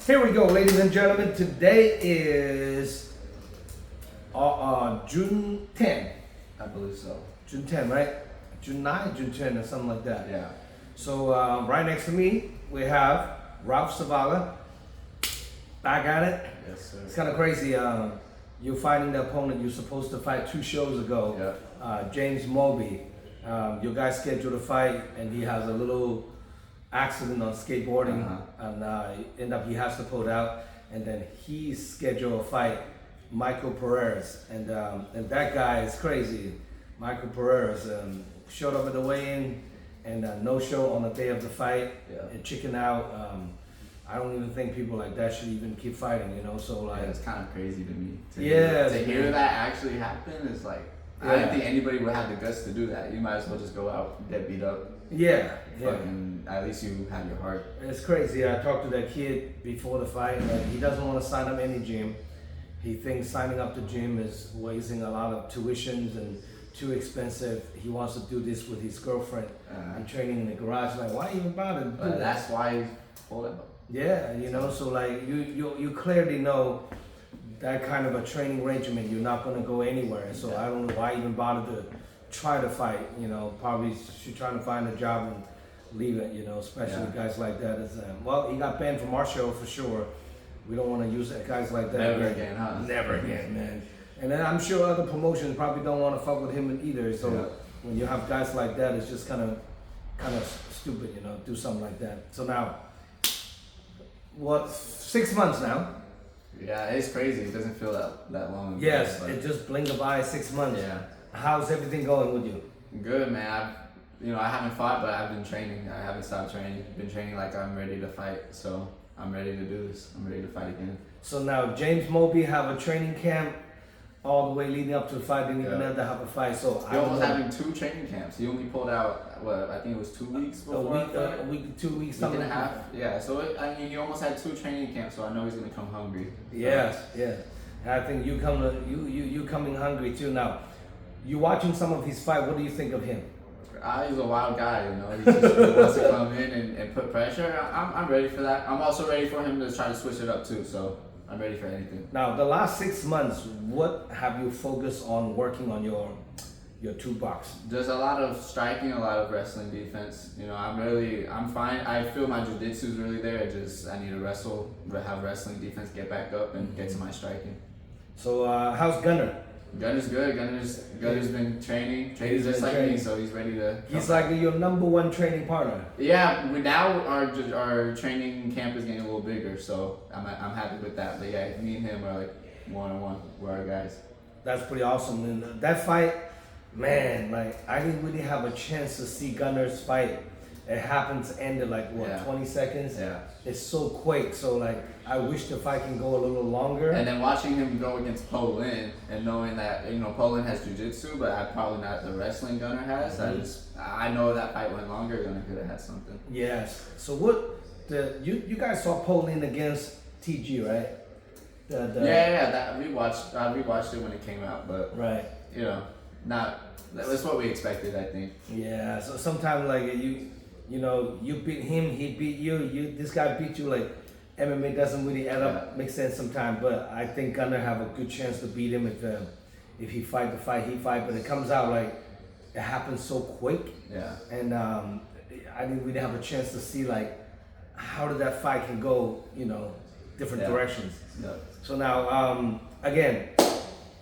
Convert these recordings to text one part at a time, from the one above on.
Here we go, ladies and gentlemen. Today is June 10. I believe so. June 10, right? June 9, June 10, or something like that. Yeah. So right next to me, we have Ralph Zavala. Back at it. Yes, sir. It's kind of crazy. You're fighting the opponent you're supposed to fight 2 shows ago. Yeah. James Moby. Your guys scheduled a fight, and he has a little accident on skateboarding, and he has to pull it out. And then he scheduled a fight, Michael Pereira's, and that guy is crazy. Michael Pereira's showed up at the weigh-in, and no show on the day of the fight, and chicken out. I don't even think people like that should even keep fighting, you know. So like, it's kind of crazy to me. To hear that actually happen is like, I don't think anybody would have the guts to do that. You might as well just go out and get beat up. Yeah. Fucking, at least you have your heart. It's crazy. I talked to that kid before the fight, and he doesn't want to sign up any gym. He thinks signing up to gym is wasting a lot of tuitions and too expensive. He wants to do this with his girlfriend and training in the garage. Like, why even bother to do that? That's why he's pulled it. Yeah, you know, so like you clearly know that kind of a training regimen, you're not going to go anywhere. So I don't know why even bother to try to fight, you know. Probably should try to find a job and leave it, you know, especially guys like that. Well, he got banned from our show for sure. We don't want to use guys like that. Never again, huh? Never again, man. And then I'm sure other promotions probably don't want to fuck with him either. So when you have guys like that, it's just kind of stupid, you know, do something like that. So now, 6 months now? Yeah, it's crazy. It doesn't feel that long. Yes, it just blinked by 6 months. Yeah. How's everything going with you? Good, man. I haven't fought, but I've been training. I haven't stopped training. Been training like I'm ready to fight. So I'm ready to do this. I'm ready to fight again. So now James Moby have a training camp all the way leading up to the fight. Didn't even have to have a fight. So he almost having 2 training camps. He only pulled out I think it was 2 weeks before. A week, 2 weeks, something and a half. Yeah. So he almost had 2 training camps. So I know he's gonna come hungry. Yes, yeah. And I think you coming hungry too. Now, you watching some of his fight. What do you think of him? He's a wild guy, you know. He just wants to come in and put pressure. I'm ready for that. I'm also ready for him to try to switch it up too. So I'm ready for anything. Now, the last 6 months, what have you focused on working on your toolbox? There's a lot of striking, a lot of wrestling defense. You know, I'm fine. I feel my jiu-jitsu is really there. I need to have wrestling defense, get back up and get to my striking. So how's Gunner? Gunner's good. Gunner's been training just like me, so he's ready to. He's like your number 1 training partner. Yeah, now our training camp is getting a little bigger, so I'm happy with that. But yeah, me and him are like 1-on-1. We're our guys. That's pretty awesome. And that fight, man, like I didn't really have a chance to see Gunner's fight. It happens ended like 20 seconds. Yeah. It's so quick. So like I wish the fight can go a little longer. And then watching him go against Poland and knowing that Poland has jiu-jitsu, but probably not the wrestling Gunner has. I know that fight went longer. Gunner could have had something. Yes. So you guys saw Poland against TG, right? That we watched it when it came out, but that's what we expected, I think. Yeah. So sometimes like you beat him, he beat you. This guy beat you. Like MMA doesn't really add up, make sense sometimes. But I think Gunner have a good chance to beat him if he fight the fight he fight. But it comes out like it happens so quick. Yeah. And I didn't really have a chance to see like how did that fight can go, different directions. Yeah. So now again,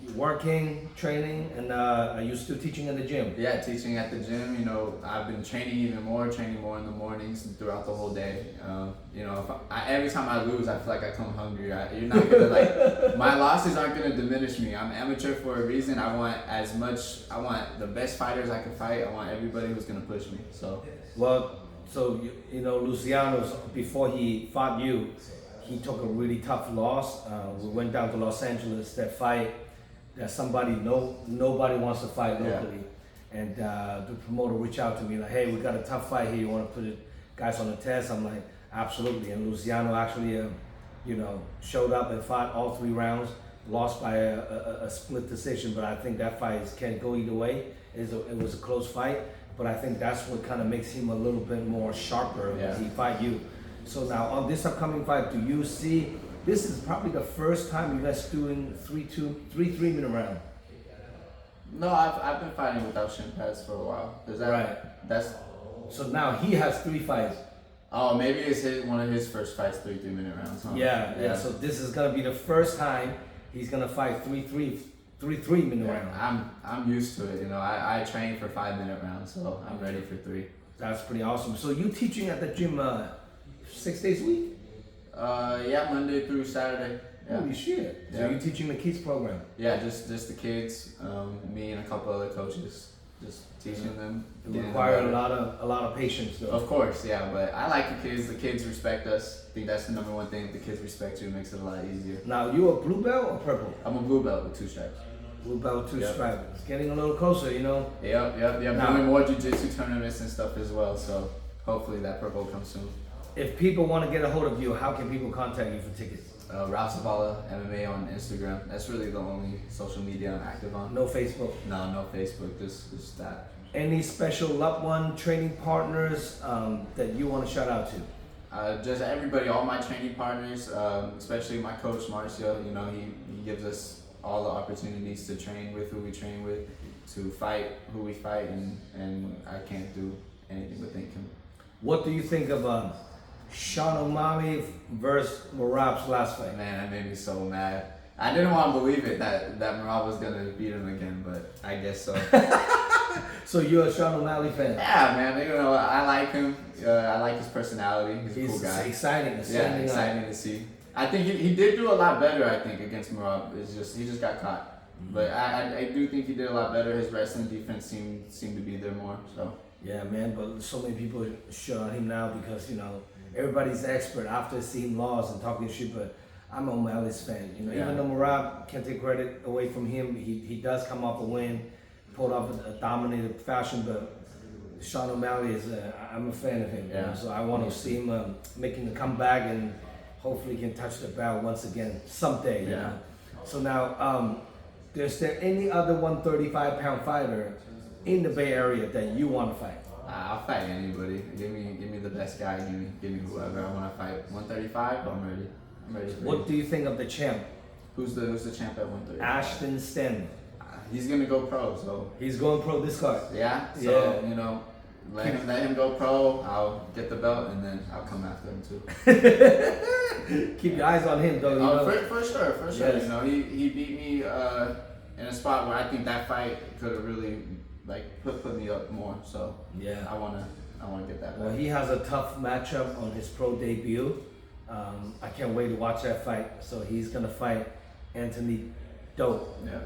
you're working, training, and are you still teaching in the gym? Yeah, teaching at the gym. I've been training even more, training more in the mornings and throughout the whole day. Every time I lose, I feel like I come hungry. You're not gonna my losses aren't gonna diminish me. I'm amateur for a reason. I want the best fighters I can fight. I want everybody who's gonna push me. So. Well, Luciano's before he fought you, he took a really tough loss. We went down to Los Angeles. That fight. That nobody wants to fight locally, and the promoter reached out to me like, hey, we got a tough fight here, you want to put guys on the test? I'm like, absolutely. And Luciano actually showed up and fought all 3 rounds, lost by a split decision, but I think that fight can go either way. It was a close fight, but I think that's what kind of makes him a little bit more sharper when he fight you. So now on this upcoming fight, do you see? This is probably the first time you guys doing 3-3 minute round. No, I've been fighting without shin pads for a while. Is that Right. That's So now he has 3 fights. oh, maybe it's one of his first fights, 3 3-minute rounds. Huh? Yeah. So this is gonna be the first time he's gonna fight 3 minute round. I'm used to it. You know, I train for 5 minute rounds, so I'm ready for 3. That's pretty awesome. So you teaching at the gym 6 days a week? Yeah, Monday through Saturday. Yeah. Holy shit! So Yeah. you're teaching the kids program? Yeah, just the kids, me and a couple other coaches, just teaching them. It getting requires them a better. lot of patience, though. Of course, yeah, but I like the kids. The kids respect us. I think that's the number one thing. If the kids respect you, it makes it a lot easier. Now you a blue belt or purple? I'm a blue belt with 2 stripes. Blue belt, 2 Yep. stripes. It's getting a little closer, you know. Yep. Now- Doing more jiu-jitsu tournaments and stuff as well. So hopefully that purple comes soon. If people want to get a hold of you, how can people contact you for tickets? Zavala MMA on Instagram. That's really the only social media I'm active on. No Facebook. No Facebook. Just that. Any special loved one, training partners that you want to shout out to? Just everybody, all my training partners, especially my coach Marcio. You know, he gives us all the opportunities to train with who we train with, to fight who we fight, and I can't do anything but thank him. What do you think of Sean O'Malley versus Merab's last fight? Man, that made me so mad. I didn't want to believe it that Merab was gonna beat him again, but I guess so. So you're a Sean O'Malley fan? Yeah, man. You know, I like him. I like his personality. He's a cool guy. Exciting. Yeah, exciting to see. I think he did do a lot better. I think against Merab. He just got caught. But I do think he did a lot better. His wrestling defense seemed to be there more. So Yeah, man. But so many people shit on him now because you know everybody's expert after seeing laws and talking shit. But I'm an O'Malley's fan. You know, Yeah. even though Merab can't take credit away from him, he does come off a win, pulled off a dominated fashion. But Sean O'Malley is I'm a fan of him. You know? Yeah. So I want to see him making a comeback and hopefully can touch the belt once again someday. You Yeah. know? So now, is there any other 135-pound fighter in the Bay Area that you want to fight? I'll fight anybody. Give me the best guy. Give me whoever I want to fight. 135. I'm ready. I'm ready for What it. do you think of the champ, Who's the champ at 135? Ashton Stanley? He's gonna go pro. So He's going pro this card. yeah. So Yeah. you know. Let him go pro. I'll get the belt and then I'll come after him too. Keep your eyes on him, though. You know? For sure. Yes. You know, he beat me in a spot where I think that fight could have really like put me up more. So Yeah. I wanna get that Well, back. he has a tough matchup on his pro debut. I can't wait to watch that fight. So he's gonna fight Anthony Doe. Yeah.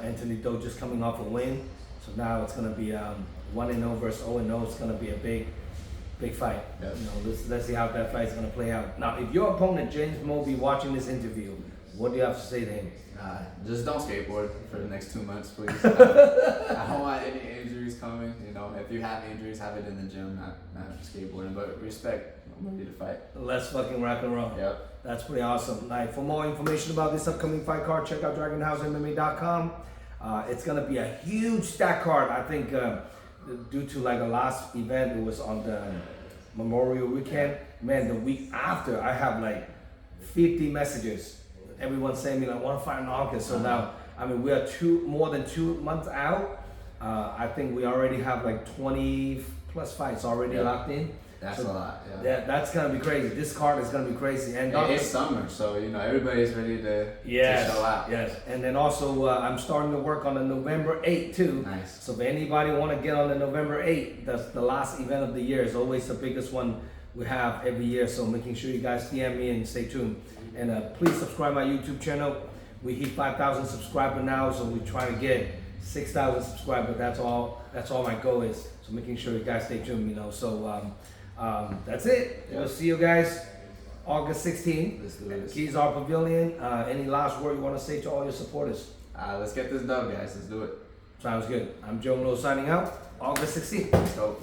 Anthony Doe just coming off a win. So now it's gonna be 1-0 versus 0-0. It's gonna be a big fight. Yes. You know, let's see how that fight's gonna play out. Now, if your opponent James Moby watching this interview, what do you have to say to him? Just don't skateboard for the next 2 months, please. I don't want any injuries coming. You know, if you have injuries, have it in the gym, not skateboarding. But respect, I'm ready to fight. Let's fucking rock and roll. Yep. That's pretty awesome. Like, for more information about this upcoming fight card, check out DragonHouseMMA.com. It's gonna be a huge stack card. I think due to like the last event, it was on the Memorial Weekend. Man, the week after, I have like 50 messages. Everyone saying me like, I want to fight in August. So now, I mean, we are more than 2 months out. I think we already have like 20 plus fights already locked in. That's So a lot. Yeah. that's gonna be crazy. This card is gonna be crazy. And It's summer, so you know everybody's ready to show out. Yes, and then also I'm starting to work on the November 8th too. Nice. So if anybody want to get on the November 8th, that's the last event of the year. It's always the biggest one we have every year. So making sure you guys DM me and stay tuned. And please subscribe my YouTube channel. We hit 5,000 subscribers now, so we try to get 6,000 subscribers. That's all my goal is. So making sure you guys stay tuned. You know. So that's it. Yeah. We'll see you guys August 16th. Let's do this. Keys Art Pavilion. Any last word you want to say to all your supporters? Let's get this done, guys. Let's do it. Sounds good. I'm Zhong signing out. August 16th. Let's go.